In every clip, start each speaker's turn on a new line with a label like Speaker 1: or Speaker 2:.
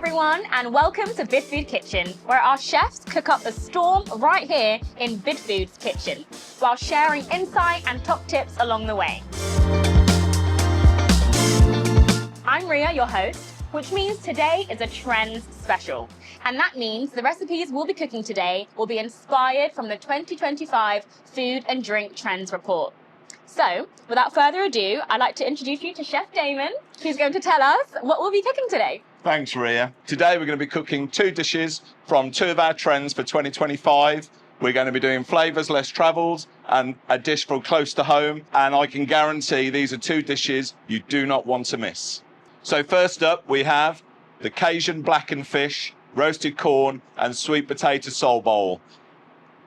Speaker 1: everyone, and welcome to Bidfood Kitchen, where our chefs cook up a storm right here in Bidfood Kitchen, while sharing insight and top tips along the way. I'm Ria, your host, which means today is a trends special. And that means the recipes we'll be cooking today will be inspired from the 2025 Food and Drink Trends Report. So, without further ado, I'd like to introduce you to Chef Damon, who's going to tell us what we'll be cooking today.
Speaker 2: Thanks, Ria. Today we're going to be cooking two dishes from two of our trends for 2025. We're going to be doing flavours less travelled and a dish from close to home. And I can guarantee these are two dishes you do not want to miss. So first up, we have the Cajun blackened fish, roasted corn and sweet potato sole bowl.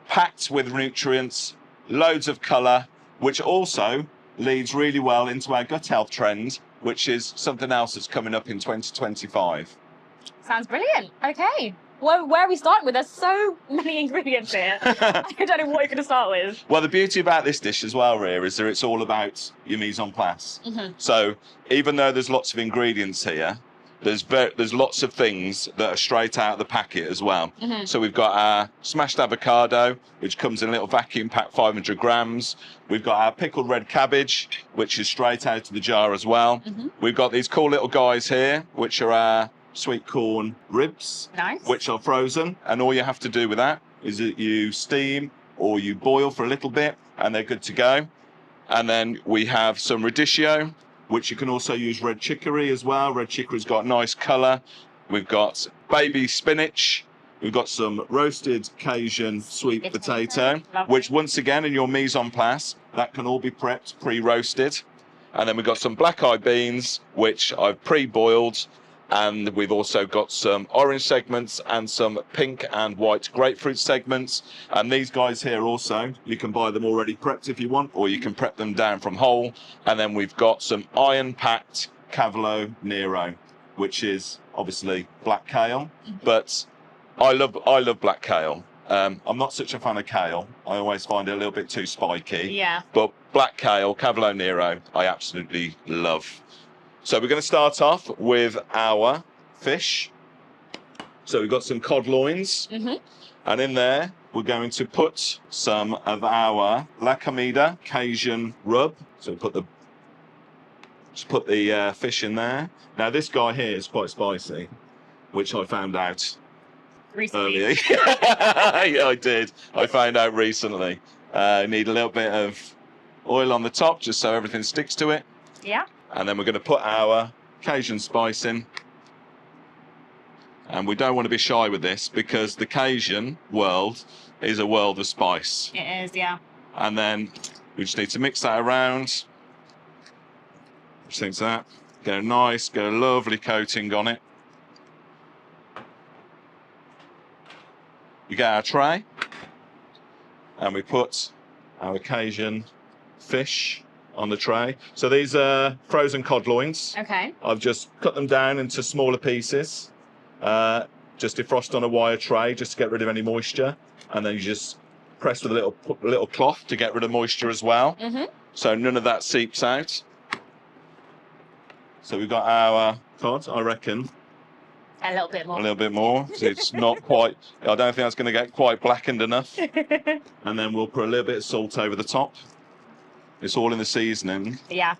Speaker 2: Packed with nutrients, loads of colour, which also leads really well into our gut health trend, which is something else that's coming up in 2025.
Speaker 1: Sounds brilliant. Okay. Well, where are we starting with? There's so many ingredients here. I don't know what you're going to start with.
Speaker 2: Well, the beauty about this dish as well, Ria, is that it's all about your mise en place. Mm-hmm. So even though there's lots of ingredients here, there's lots of things that are straight out of the packet as well. Mm-hmm. So we've got our smashed avocado, which comes in a little vacuum pack, 500 grams. We've got our pickled red cabbage, which is straight out of the jar as well. Mm-hmm. We've got these cool little guys here, which are our sweet corn ribs,
Speaker 1: nice,
Speaker 2: which are frozen. And all you have to do with that is that you steam or you boil for a little bit and they're good to go. And then we have some radicchio, which you can also use red chicory as well. Red chicory's got nice colour. We've got baby spinach. We've got some roasted Cajun sweet potato, which once again in your mise en place, that can all be prepped, pre-roasted. And then we've got some black-eyed beans, which I've pre-boiled. And we've also got some orange segments and some pink and white grapefruit segments. And these guys here also, you can buy them already prepped if you want, or you can prep them down from whole. And then we've got some iron-packed Cavolo Nero, which is obviously black kale. But I love black kale. I'm not such a fan of kale. I always find it a little bit too spiky.
Speaker 1: Yeah.
Speaker 2: But black kale, Cavolo Nero, I absolutely love. So we're going to start off with our fish. So we've got some cod loins. Mm-hmm. And in there, we're going to put some of our La Comida Cajun rub. So just put the fish in there. Now this guy here is quite spicy, which I found out
Speaker 1: recently.
Speaker 2: Earlier. Yeah, I did. I found out recently. Need a little bit of oil on the top just so everything sticks to it.
Speaker 1: Yeah.
Speaker 2: And then we're going to put our Cajun spice in. And we don't want to be shy with this because the Cajun world is a world of spice.
Speaker 1: It is, yeah.
Speaker 2: And then we just need to mix that around. Just like that. Get a lovely coating on it. We get our tray. And we put our Cajun fish on the tray. So these are frozen cod loins.
Speaker 1: Okay.
Speaker 2: I've just cut them down into smaller pieces. Just defrost on a wire tray just to get rid of any moisture. And then you just press with a little cloth to get rid of moisture as well. Mm-hmm. So none of that seeps out. So we've got our cod, I reckon.
Speaker 1: A little bit more.
Speaker 2: A little bit more. So it's not quite, I don't think that's going to get quite blackened enough. And then we'll put a little bit of salt over the top. It's all in the seasoning.
Speaker 1: Yeah.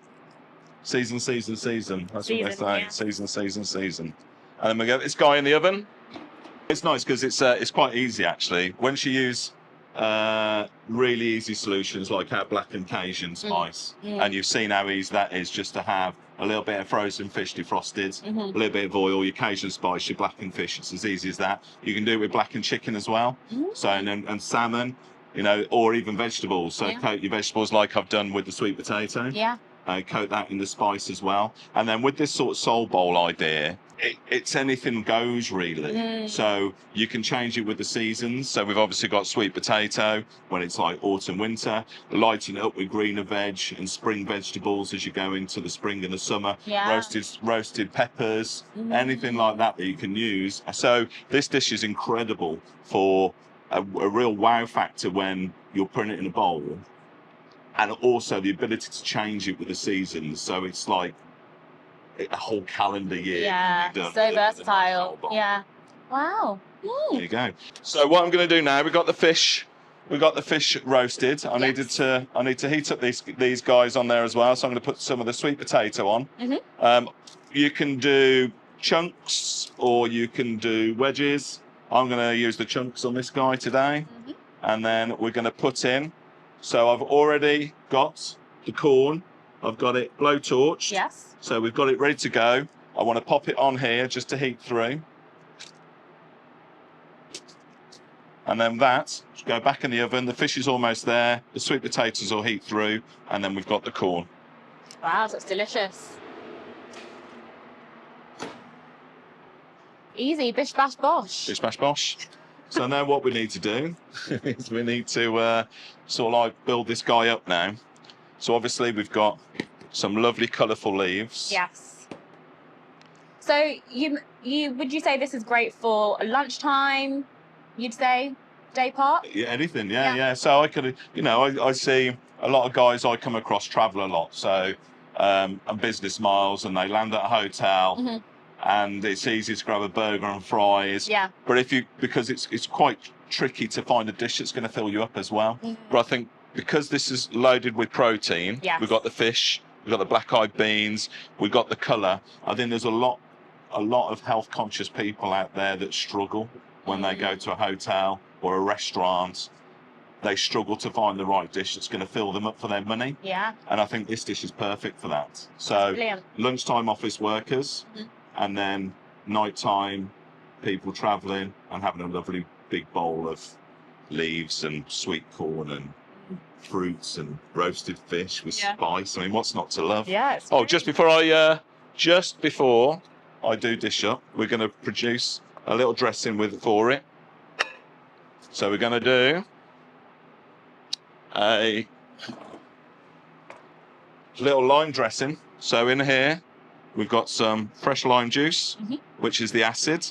Speaker 2: Season. That's
Speaker 1: season,
Speaker 2: what they say.
Speaker 1: Yeah.
Speaker 2: Season. And then we get this guy in the oven. It's nice because it's quite easy actually. Once you use really easy solutions like our blackened Cajun spice, and you've seen how easy that is just to have a little bit of frozen fish defrosted, a little bit of oil, your Cajun spice, your blackened fish. It's as easy as that. You can do it with blackened chicken as well. So and salmon. You know, or even vegetables. So coat your vegetables like I've done with the sweet potato.
Speaker 1: Yeah.
Speaker 2: Coat that in the spice as well. And then with this sort of soul bowl idea, it's anything goes really. So you can change it with the seasons. So we've obviously got sweet potato when it's like autumn, winter, lighten it up with greener veg and spring vegetables as you go into the spring and the summer.
Speaker 1: Yeah.
Speaker 2: Roasted peppers, anything like that you can use. So this dish is incredible for a real wow factor when you're putting it in a bowl, and also the ability to change it with the seasons. So it's like a whole calendar year.
Speaker 1: Yeah,
Speaker 2: can be done
Speaker 1: so
Speaker 2: with a nice
Speaker 1: versatile.
Speaker 2: whole bowl.
Speaker 1: Yeah. Wow.
Speaker 2: There you go. So what I'm going to do now, we've got the fish roasted. I need to heat up these guys on there as well. So I'm going to put some of the sweet potato on. You can do chunks or you can do wedges. I'm going to use the chunks on this guy today. And then we're going to put in. So I've already got the corn. I've got it blow-torched.
Speaker 1: Yes.
Speaker 2: So we've got it ready to go. I want to pop it on here just to heat through. And then that, go back in the oven. The fish is almost there. The sweet potatoes will heat through. And then we've got the corn.
Speaker 1: Wow, that's delicious. Easy, bish bash bosh.
Speaker 2: Bish bash bosh. So now what we need to do is we need to sort of like build this guy up now. So obviously we've got some lovely colourful leaves.
Speaker 1: Yes. So you would you say this is great for lunchtime? You'd say day part?
Speaker 2: Yeah, anything, yeah. So I could, I see a lot of guys I come across travel a lot. So and business miles, and they land at a hotel. And it's easy to grab a burger and fries. Yeah. But because it's quite tricky to find a dish that's going to fill you up as well. But I think because this is loaded with protein, we've got the fish, we've got the black-eyed beans, we've got the colour. I think there's a lot of health-conscious people out there that struggle when they go to a hotel or a restaurant. They struggle to find the right dish that's going to fill them up for their money. Yeah. And I think this dish is perfect for that. So lunchtime office workers. And then nighttime, people travelling and having a lovely big bowl of leaves and sweet corn and fruits and roasted fish with spice. I mean, what's not to love? Yeah. Just before I do dish up, we're going to produce a little dressing for it. So we're going to do a little lime dressing. So in here, we've got some fresh lime juice, which is the acid.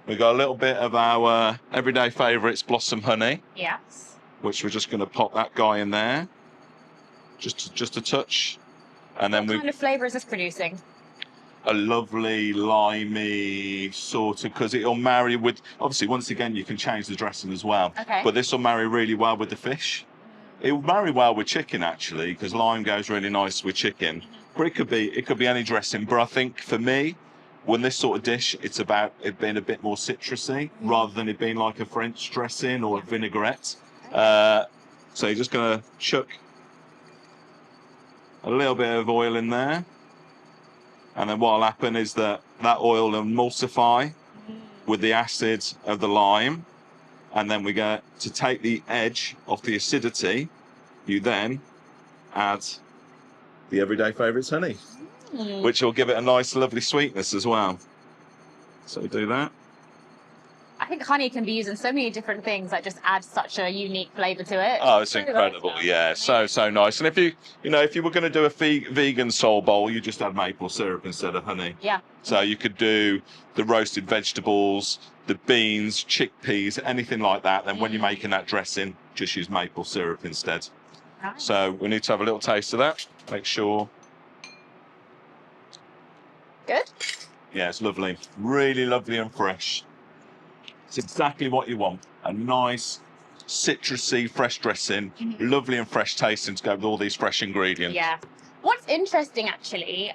Speaker 2: We've got a little bit of our everyday favourites, blossom honey. Yes. Which we're just going to pop that guy in there, just a touch, and then
Speaker 1: what kind of flavour is this producing?
Speaker 2: A lovely limey sort of, because it'll marry with. Obviously, once again, you can change the dressing as well. Okay. But this will marry really well with the fish. It will marry well with chicken actually, because lime goes really nice with chicken. But it could be any dressing. But I think for me, when this sort of dish, it's about it being a bit more citrusy rather than it being like a French dressing or a vinaigrette. So you're just going to chuck a little bit of oil in there. And then what will happen is that oil will emulsify with the acid of the lime. And then we go to take the edge off the acidity. You then add the everyday favourites honey, which will give it a nice, lovely sweetness as well. So do that.
Speaker 1: I think honey can be used in so many different things that just add such a unique flavour to it.
Speaker 2: Oh, it's incredible! Yeah, so nice. And if you were going to do a vegan soul bowl, you just add maple syrup instead of honey. Yeah. So you could do the roasted vegetables, the beans, chickpeas, anything like that. Then when you're making that dressing, just use maple syrup instead. Nice. So we need to have a little taste of that. Make sure.
Speaker 1: Good.
Speaker 2: Yeah, it's lovely. Really lovely and fresh. It's exactly what you want. A nice, citrusy, fresh dressing. Lovely and fresh tasting to go with all these fresh ingredients. Yeah.
Speaker 1: What's interesting, actually,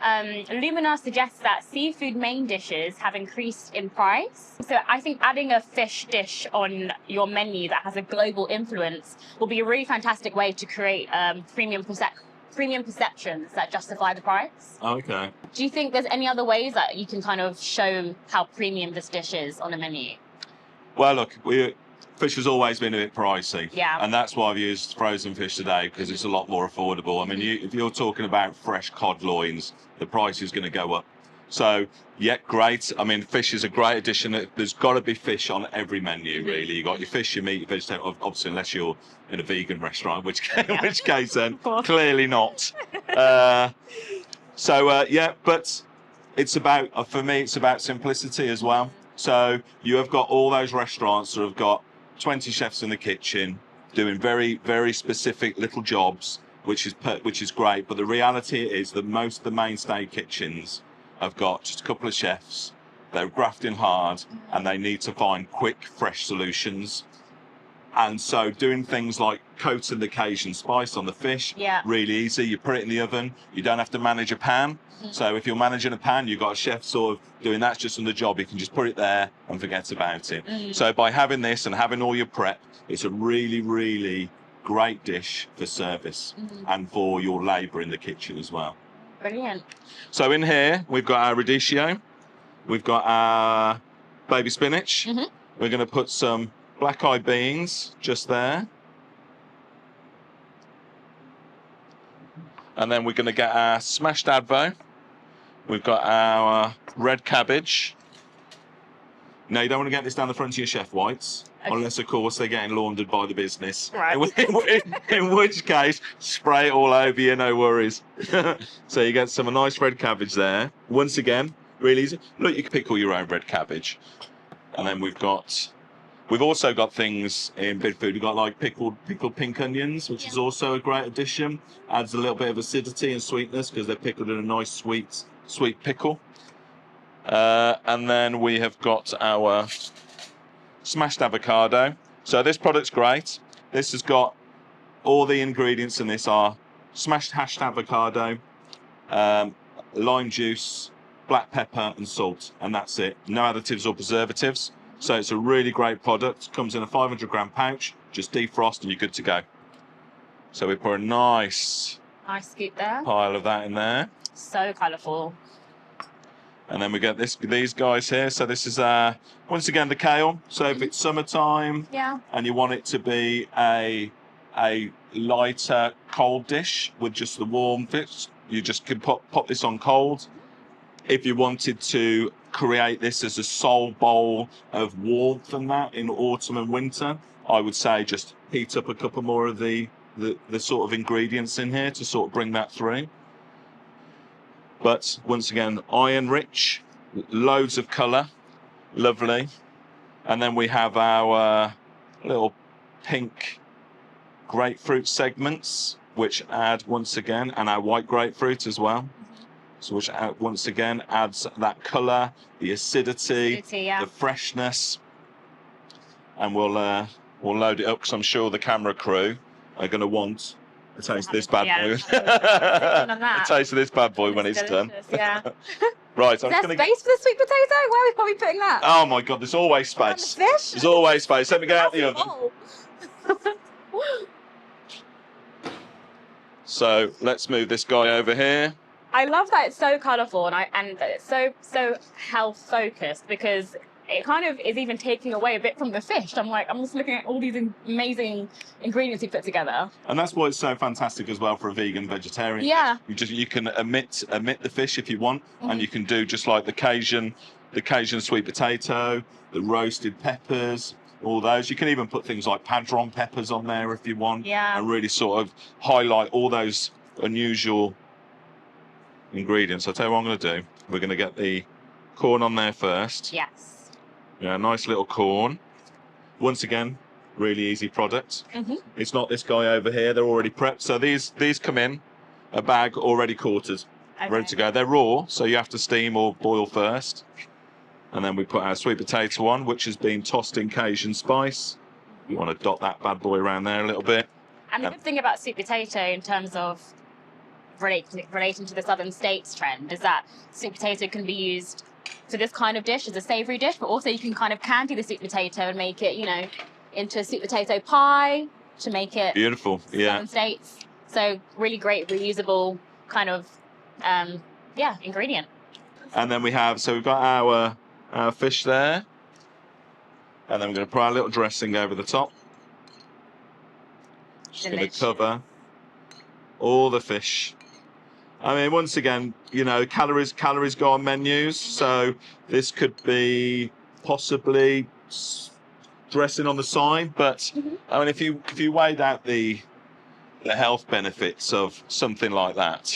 Speaker 1: Lumina suggests that seafood main dishes have increased in price. So I think adding a fish dish on your menu that has a global influence will be a really fantastic way to create premium perceptions that justify the price.
Speaker 2: Okay.
Speaker 1: Do you think there's any other ways that you can kind of show how premium this dish is on a menu?
Speaker 2: Well, look, fish has always been a bit pricey.
Speaker 1: Yeah.
Speaker 2: And that's why I've used frozen fish today, because it's a lot more affordable. I mean, if you're talking about fresh cod loins, the price is going to go up. So, yeah, great. I mean, fish is a great addition. There's got to be fish on every menu, really. You got your fish, your meat, your vegetable, obviously, unless you're in a vegan restaurant, which case then clearly not. But it's about, for me, it's about simplicity as well. So you have got all those restaurants that have got 20 chefs in the kitchen doing very, very specific little jobs. which is great. But the reality is that most of the mainstay kitchens have got just a couple of chefs. They're grafting hard, and they need to find quick, fresh solutions. And so doing things like coating the Cajun spice on the fish, really easy. You put it in the oven. You don't have to manage a pan. So if you're managing a pan, you've got a chef sort of doing that's just on the job. You can just put it there and forget about it. So by having this and having all your prep, it's a really, really great dish for service and for your labour in the kitchen as well.
Speaker 1: Brilliant.
Speaker 2: So in here, we've got our radicchio. We've got our baby spinach. We're going to put some black-eyed beans just there. And then we're going to get our smashed advo. We've got our red cabbage. Now, you don't want to get this down the front of your chef whites, unless, of course, they're getting laundered by the business.
Speaker 1: Right.
Speaker 2: In which case, spray it all over you, no worries. So you get some nice red cabbage there. Once again, really easy. Look, you can pickle your own red cabbage. And then we've also got things in Bidfood. We've got like pickled pink onions, which is also a great addition. Adds a little bit of acidity and sweetness because they're pickled in a nice sweet pickle. And then we have got our smashed avocado. So this product's great. This has got all the ingredients in this are smashed hashed avocado, lime juice, black pepper and salt, and that's it. No additives or preservatives. So it's a really great product. Comes in a 500-gram pouch. Just defrost and you're good to go. So we put a nice
Speaker 1: scoop there.
Speaker 2: Pile of that in there.
Speaker 1: So colourful.
Speaker 2: And then we get these guys here. So this is once again the kale. So if it's summertime and you want it to be a lighter cold dish with just the warm bits, you just can pop this on cold. If you wanted to create this as a sole bowl of warmth and that in autumn and winter, I would say just heat up a couple more of the sort of ingredients in here to sort of bring that through. But once again, iron rich, loads of colour, lovely. And then we have our little pink grapefruit segments, which add once again, and our white grapefruit as well. So which once again adds that colour, the acidity, the freshness. And we'll load it up because I'm sure the camera crew are going to want a taste of this bad boy. A taste of this bad boy when it's done.
Speaker 1: Yeah.
Speaker 2: Right.
Speaker 1: Is there space for the sweet potato? Where are we putting that?
Speaker 2: Oh my God, there's always space.
Speaker 1: The fish?
Speaker 2: There's always space. Let me get out the oven. So let's move this guy over here.
Speaker 1: I love that it's so colourful and that it's so health focused because it kind of is even taking away a bit from the fish. I'm just looking at all these amazing ingredients you put together.
Speaker 2: And that's why it's so fantastic as well for a vegan vegetarian.
Speaker 1: Yeah.
Speaker 2: You can omit the fish if you want, and you can do just like the Cajun sweet potato, the roasted peppers, all those. You can even put things like padron peppers on there if you want, and really sort of highlight all those unusual ingredients. I'll tell you what I'm going to do. We're going to get the corn on there first.
Speaker 1: Yes.
Speaker 2: Yeah, nice little corn. Once again, really easy product. It's not this guy over here. They're already prepped. So these come in a bag already quartered, ready to go. They're raw, so you have to steam or boil first. And then we put our sweet potato on, which has been tossed in Cajun spice. You want to dot that bad boy around there a little bit.
Speaker 1: And the good thing about sweet potato in terms of relating to the southern states trend is that sweet potato can be used for this kind of dish as a savoury dish, but also you can kind of candy the sweet potato and make it, into a sweet potato pie to make it
Speaker 2: beautiful.
Speaker 1: Southern states. So really great reusable kind of ingredient.
Speaker 2: And then we've got our fish there, and then we're going to put our little dressing over the top. Just going to cover all the fish. I mean, once again, calories go on menus, so this could be possibly dressing on the side, but I mean, if you weighed out the health benefits of something like that,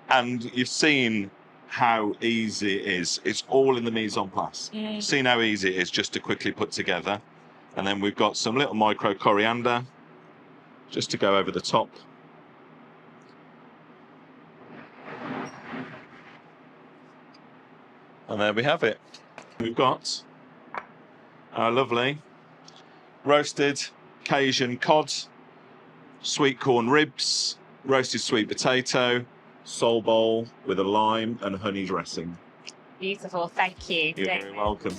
Speaker 2: and you've seen how easy it is, it's all in the mise en place. You've seen how easy it is just to quickly put together, and then we've got some little micro coriander. just to go over the top. And there we have it. We've got our lovely roasted Cajun cod, sweet corn ribs, roasted sweet potato, sole bowl with a lime and honey dressing.
Speaker 1: Beautiful, thank you.
Speaker 2: You're very welcome.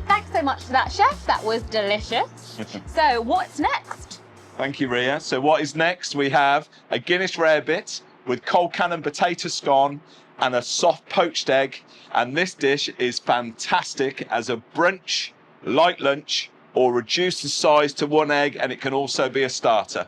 Speaker 1: Thanks so much for that, Chef. That was delicious. So what's next?
Speaker 2: Thank you, Ria. So what is next? We have a Guinness rarebit with Colcannon potato scone and a soft poached egg. And this dish is fantastic as a brunch, light lunch, or reduce the size to 1 egg, and it can also be a starter.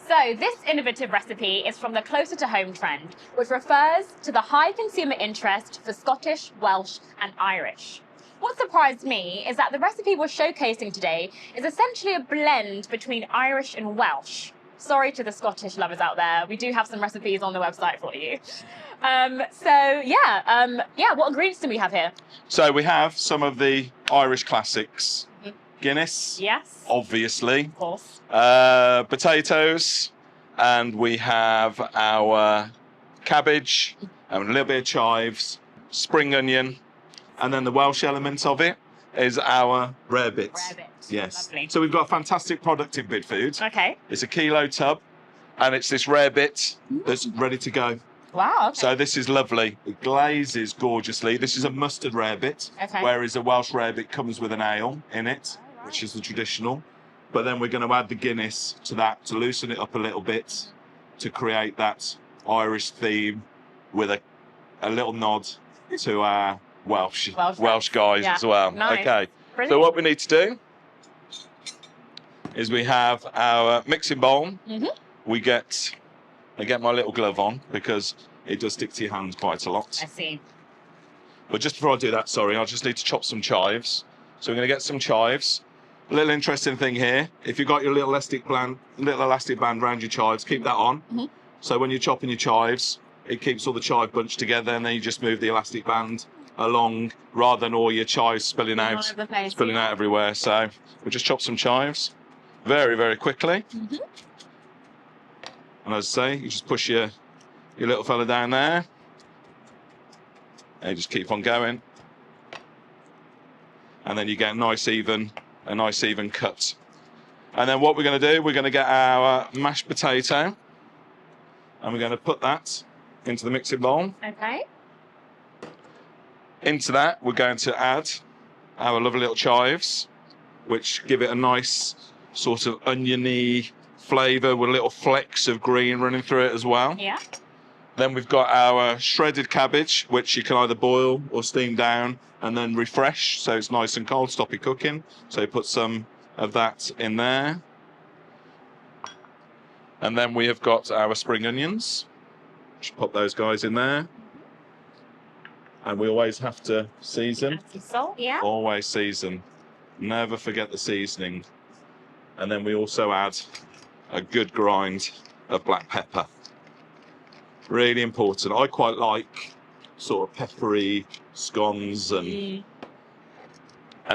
Speaker 1: So this innovative recipe is from the Closer to Home trend, which refers to the high consumer interest for Scottish, Welsh and Irish. What surprised me is that the recipe we're showcasing today is essentially a blend between Irish and Welsh. Sorry to the Scottish lovers out there, we do have some recipes on the website for you. What ingredients do we have here?
Speaker 2: So we have some of the Irish classics. Guinness,
Speaker 1: yes,
Speaker 2: obviously,
Speaker 1: of course.
Speaker 2: Potatoes, and we have our cabbage, and a little bit of chives, spring onion, and then the Welsh element of it is our rarebit.
Speaker 1: Rarebit.
Speaker 2: Yes.
Speaker 1: Lovely.
Speaker 2: So we've got a fantastic product in Bidfood.
Speaker 1: Okay.
Speaker 2: It's a kilo tub, and it's this rarebit that's ready to go.
Speaker 1: Wow. Okay.
Speaker 2: So this is lovely. It glazes gorgeously. This is a mustard rarebit,
Speaker 1: Okay.
Speaker 2: whereas a Welsh rarebit comes with an ale in it,
Speaker 1: right.
Speaker 2: which is the traditional. But then we're going to add the Guinness to that to loosen it up a little bit, to create that Irish theme with a little nod to our Welsh guys as well.
Speaker 1: Nice.
Speaker 2: Okay.
Speaker 1: Brilliant.
Speaker 2: So what we need to do is we have our mixing bowl. I get my little glove on because it does stick to your hands quite a lot.
Speaker 1: I see.
Speaker 2: But just before I do that, sorry, I just need to chop some chives. So we're going to get some chives. A little interesting thing here, if you've got your little elastic band around your chives, keep that on. So when you're chopping your chives, it keeps all the chive bunch together, and then you just move the elastic band along rather than all your chives spilling out everywhere. So we'll just chop some chives very, very quickly. And as I say, you just push your little fella down there, and you just keep on going. And then you get a nice even cut. And then what we're going to do, we're going to get our mashed potato, and we're going to put that into the mixing bowl.
Speaker 1: Okay.
Speaker 2: Into that, we're going to add our lovely little chives, which give it a nice sort of oniony flavour with little flecks of green running through it as well.
Speaker 1: Yeah.
Speaker 2: Then we've got our shredded cabbage, which you can either boil or steam down and then refresh, so it's nice and cold, stop your cooking. So you put some of that in there. And then we have got our spring onions. Just pop those guys in there. And we always have to season.
Speaker 1: Some salt, yeah.
Speaker 2: Always season. Never forget the seasoning. And then we also add a good grind of black pepper. Really important. I quite like sort of peppery scones and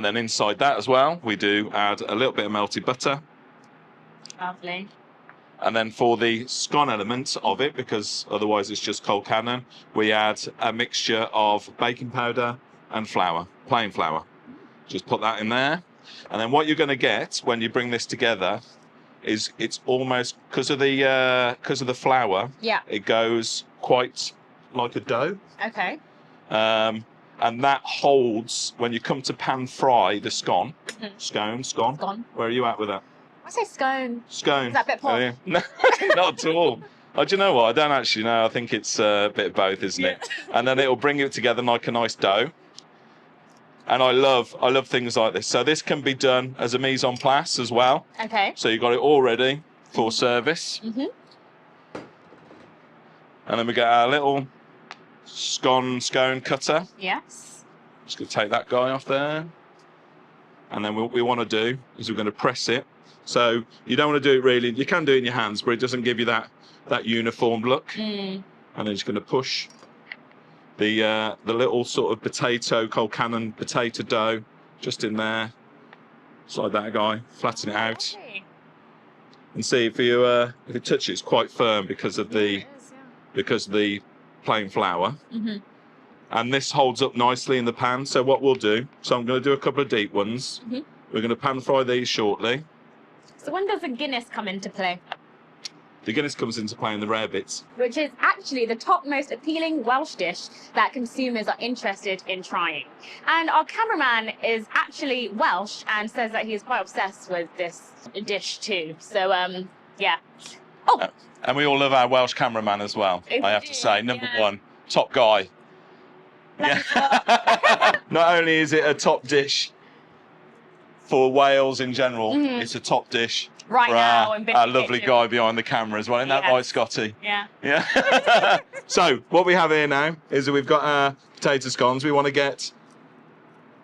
Speaker 2: then inside that as well, we do add a little bit of melted butter.
Speaker 1: Lovely.
Speaker 2: And then for the scone element of it, because otherwise it's just Colcannon, we add a mixture of baking powder and flour, plain flour. Just put that in there. And then what you're going to get when you bring this together is it's almost, because of the flour,
Speaker 1: Yeah.
Speaker 2: it goes quite like a dough.
Speaker 1: Okay.
Speaker 2: And that holds when you come to pan fry the scone. Scone.
Speaker 1: Scone.
Speaker 2: Where are you at with that?
Speaker 1: I say scone.
Speaker 2: Scone.
Speaker 1: Is that a bit posh?
Speaker 2: Oh, yeah. No, not at all. Oh, do you know what? I don't actually know. I think it's a bit of both, isn't it? And then it'll bring it together like a nice dough. And I love things like this. So this can be done as a mise en place as well.
Speaker 1: Okay.
Speaker 2: So you've got it all ready for service. And then we get our little scone cutter.
Speaker 1: Yes.
Speaker 2: Just going to take that guy off there. And then what we want to do is we're going to press it. So you don't want to do it really, you can do it in your hands, but it doesn't give you that uniform look. And then just going to push the little sort of potato, Colcannon potato dough just in there. Just like that, guy. Flatten it out.
Speaker 1: Okay.
Speaker 2: And see if you touch it, it's quite firm because of the plain flour.
Speaker 1: Mm-hmm.
Speaker 2: And this holds up nicely in the pan. So what we'll do, so I'm going to do a couple of deep ones.
Speaker 1: Mm-hmm.
Speaker 2: We're going to pan fry these shortly.
Speaker 1: So when does the Guinness come into play?
Speaker 2: The Guinness comes into play in the rarebits.
Speaker 1: Which is actually the top most appealing Welsh dish that consumers are interested in trying. And our cameraman is actually Welsh and says that he is quite obsessed with this dish too. So, yeah. Oh!
Speaker 2: And we all love our Welsh cameraman as well, I have to say. Number one, top guy. Yeah. Not only is it a top dish for Wales in general, it's a top dish
Speaker 1: right
Speaker 2: for
Speaker 1: now in
Speaker 2: our lovely guy behind the camera as well. Isn't that right, Scotty?
Speaker 1: Yeah.
Speaker 2: Yeah. So what we have here now is that we've got our potato scones. We want to get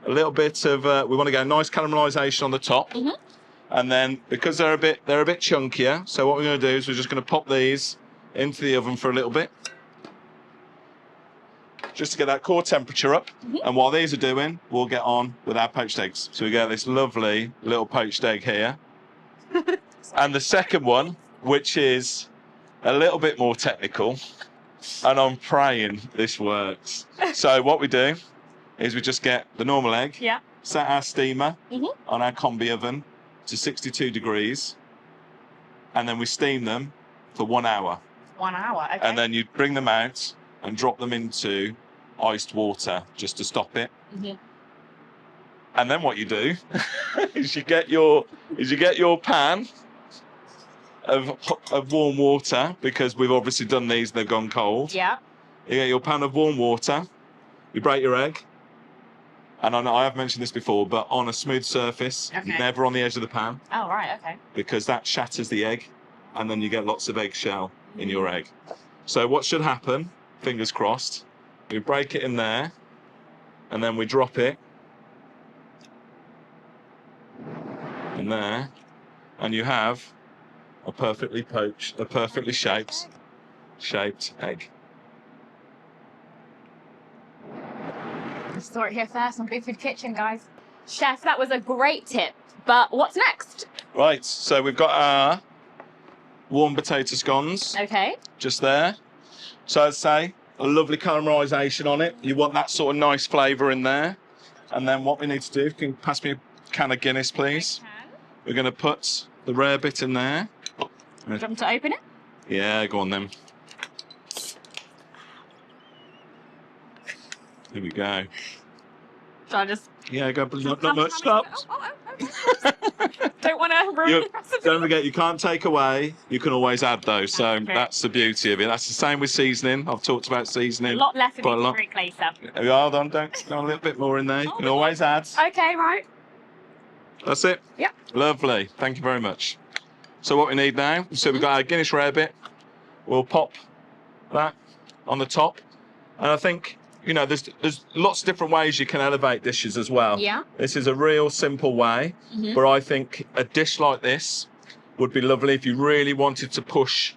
Speaker 2: a little bit of, we want to get a nice caramelisation on the top.
Speaker 1: Mm-hmm.
Speaker 2: And then because they're a bit chunkier, so what we're going to do is we're just going to pop these into the oven for a little bit, just to get that core temperature up. Mm-hmm. And while these are doing, we'll get on with our poached eggs. So we get this lovely little poached egg here. And the second one, which is a little bit more technical, and I'm praying this works. So what we do is we just get the normal egg, set our steamer on our combi oven to 62 degrees, and then we steam them for 1 hour.
Speaker 1: 1 hour, okay.
Speaker 2: And then you bring them out and drop them into iced water just to stop it.
Speaker 1: Mm-hmm.
Speaker 2: And then what you do is you get your pan of warm water, because we've obviously done these, they've gone cold.
Speaker 1: Yeah.
Speaker 2: You get your pan of warm water, you break your egg, and I have mentioned this before, but on a smooth surface, never on the edge of the pan.
Speaker 1: Oh, right, okay.
Speaker 2: Because that shatters the egg, and then you get lots of eggshell in your egg. So what should happen, fingers crossed, we break it in there, and then we drop it in there, and you have a perfectly shaped egg.
Speaker 1: Saw it here first on Bidfood Kitchen, guys. Chef, that was a great tip, but what's next?
Speaker 2: Right, so we've got our warm potato scones.
Speaker 1: Okay.
Speaker 2: Just there. So I'd say a lovely caramelisation on it. You want that sort of nice flavour in there. And then what we need to do, can you pass me a can of Guinness, please? We're going to put the rarebit in there.
Speaker 1: Do you want me to open it?
Speaker 2: Yeah, go on then. Here we go.
Speaker 1: Shall I just...
Speaker 2: Yeah, go. Not much. Stop.
Speaker 1: Don't want to ruin the recipe.
Speaker 2: Don't forget, you can't take away. You can always add though. So that's the beauty of it. That's the same with seasoning. I've talked about seasoning.
Speaker 1: A lot less of it to drink later.
Speaker 2: Hold on, don't a little bit more in there. You can always add.
Speaker 1: Okay, right.
Speaker 2: That's it.
Speaker 1: Yep.
Speaker 2: Lovely. Thank you very much. So what we need now, so we've got our Guinness rarebit. We'll pop that on the top. And I think, you know, there's lots of different ways you can elevate dishes as well.
Speaker 1: Yeah.
Speaker 2: This is a real simple way, but I think a dish like this would be lovely if you really wanted to push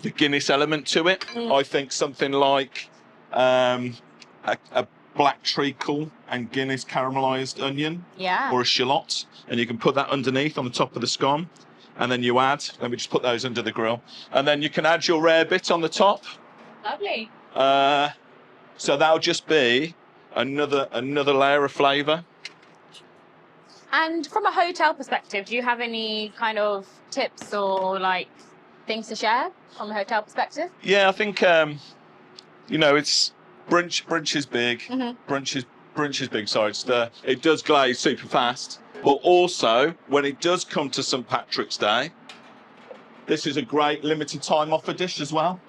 Speaker 2: the Guinness element to it. I think something like a black treacle and Guinness caramelised onion, or a shallot, and you can put that underneath on the top of the scone, and then you add, let me just put those under the grill, and then you can add your rarebit on the top.
Speaker 1: Lovely.
Speaker 2: So that'll just be another layer of flavour.
Speaker 1: And from a hotel perspective, do you have any kind of tips or like things to share from a hotel perspective?
Speaker 2: Yeah, I think you know, it's brunch is big. Brunch is big. Sorry, it does glaze super fast. But also, when it does come to St. Patrick's Day, this is a great limited time offer dish as well.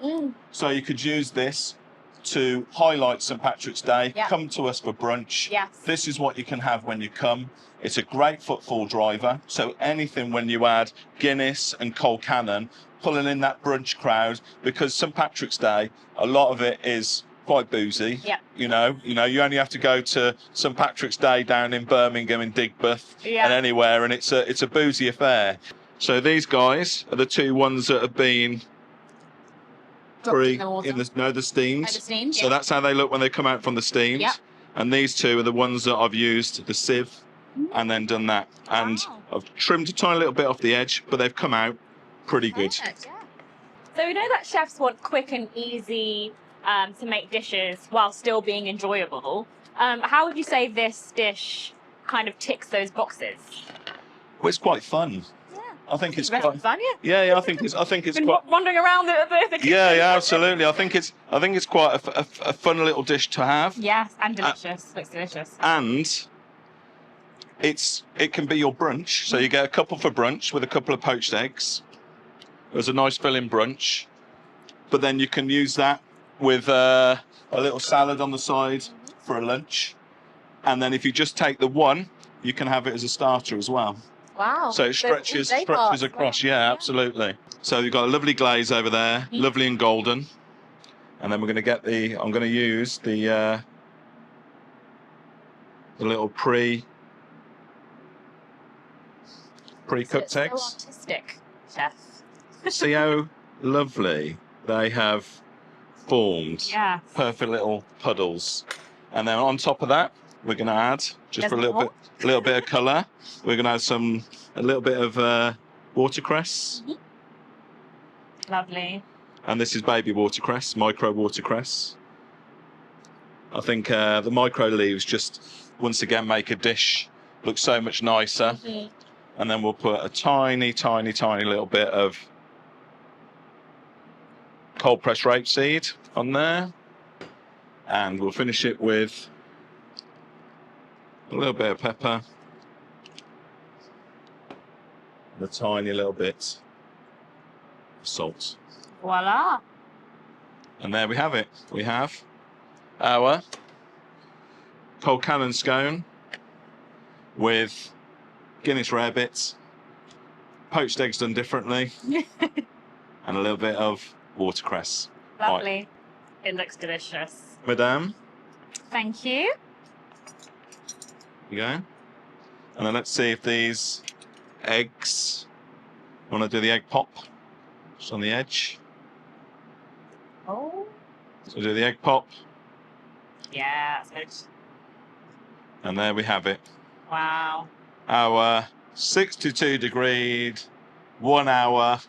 Speaker 2: So you could use this to highlight St. Patrick's Day. Come to us for brunch. This is what you can have when you come. It's a great footfall driver. So anything when you add Guinness and Colcannon, pulling in that brunch crowd, because St. Patrick's Day, a lot of it is quite boozy. You know, you only have to go to St. Patrick's Day down in Birmingham, in Digbeth, and anywhere, and it's a boozy affair. So these guys are the two ones that have been
Speaker 1: Dropped in the water.
Speaker 2: The steamed.
Speaker 1: Oh, the steamed,
Speaker 2: So
Speaker 1: yeah.
Speaker 2: that's how they look when they come out from the steamed.
Speaker 1: Yep.
Speaker 2: And these two are the ones that I've used the sieve and then done that. And
Speaker 1: Wow.
Speaker 2: I've trimmed a tiny little bit off the edge, but they've come out pretty good.
Speaker 1: Perfect, yeah. So we know that chefs want quick and easy to make dishes while still being enjoyable. How would you say this dish kind of ticks those boxes?
Speaker 2: Well, it's quite fun.
Speaker 1: Yeah.
Speaker 2: I think it's
Speaker 1: Best
Speaker 2: quite
Speaker 1: fun, yeah.
Speaker 2: Yeah, I think it's
Speaker 1: Been
Speaker 2: quite.
Speaker 1: wandering around the kitchen.
Speaker 2: Yeah, absolutely. I think it's quite a fun little dish to have.
Speaker 1: Yes, and delicious. Looks delicious.
Speaker 2: And it can be your brunch. So you get a couple for brunch with a couple of poached eggs. There's a nice filling brunch. But then you can use that with a little salad on the side for a lunch. And then if you just take the one, you can have it as a starter as well.
Speaker 1: Wow.
Speaker 2: So it stretches across.
Speaker 1: Wow.
Speaker 2: Yeah, absolutely. So you've got a lovely glaze over there, lovely and golden. And then we're going to I'm going to use the little pre-cooked
Speaker 1: So
Speaker 2: eggs.
Speaker 1: artistic, chef.
Speaker 2: See how lovely they have formed.
Speaker 1: Yeah.
Speaker 2: Perfect little puddles. And then on top of that, we're going to add, just for a little bit of colour, we're going to add a little bit of watercress.
Speaker 1: Lovely.
Speaker 2: And this is baby watercress, micro watercress. I think the micro leaves just, once again, make a dish look so much nicer. And then we'll put a tiny, tiny, tiny little bit of cold pressed rapeseed on there. And we'll finish it with a little bit of pepper. And a tiny little bit of salt.
Speaker 1: Voila.
Speaker 2: And there we have it. We have our Colcannon scone with Guinness rarebits, poached eggs done differently, and a little bit of watercress.
Speaker 1: Lovely.
Speaker 2: Right.
Speaker 1: It looks delicious.
Speaker 2: Madame,
Speaker 1: Thank you.
Speaker 2: you go. And then let's see if these eggs, want to do the egg pop, just on the edge.
Speaker 1: Oh.
Speaker 2: So do the egg pop,
Speaker 1: Yeah, that's good.
Speaker 2: and there we have it.
Speaker 1: Wow.
Speaker 2: Our 62 degree, 1 hour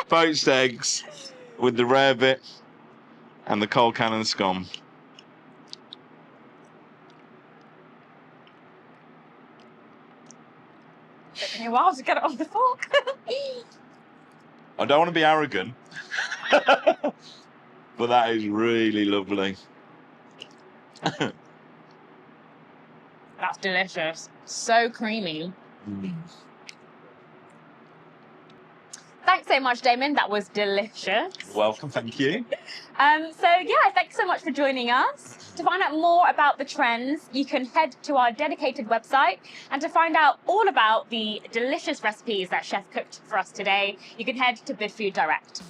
Speaker 2: poached eggs with the rarebit and the Colcannon scone.
Speaker 1: Took me a while to get it off the fork.
Speaker 2: I don't want to be arrogant, but that is really lovely.
Speaker 1: That's delicious. So creamy. Thanks so much, Damon. That was delicious.
Speaker 2: Welcome, thank you.
Speaker 1: So yeah, thanks so much for joining us. To find out more about the trends, you can head to our dedicated website, and to find out all about the delicious recipes that Chef cooked for us today, you can head to Bidfood Direct.